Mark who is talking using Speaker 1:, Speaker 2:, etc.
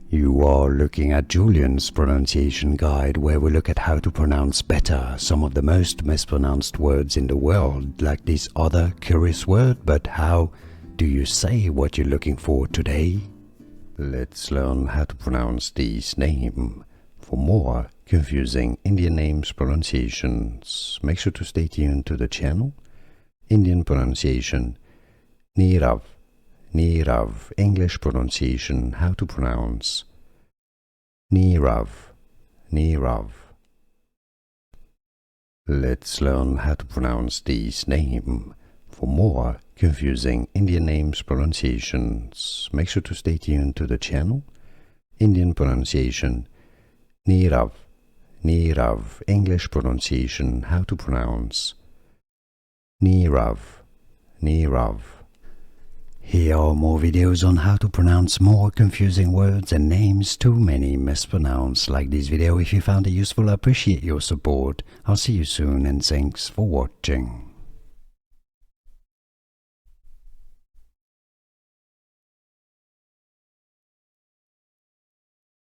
Speaker 1: You are looking at Julian's pronunciation guide, where we look at how to pronounce better some of the most mispronounced words in the world, like this other curious word. But how do you say what you're looking for today? Let's learn how to pronounce this name. For more confusing Indian names pronunciations, make sure to stay tuned to the channel. Indian pronunciation, Nirav. Nirav, English pronunciation, how to pronounce Nirav, Nirav. Let's learn how to pronounce this name. For more confusing Indian names pronunciations, make sure to stay tuned to the channel. Indian pronunciation, Nirav, Nirav, English pronunciation, how to pronounce Nirav, Nirav. Here are more videos on how to pronounce more confusing words and names too many mispronounced. Like this video if you found it useful. I appreciate your support. I'll see you soon and thanks for watching.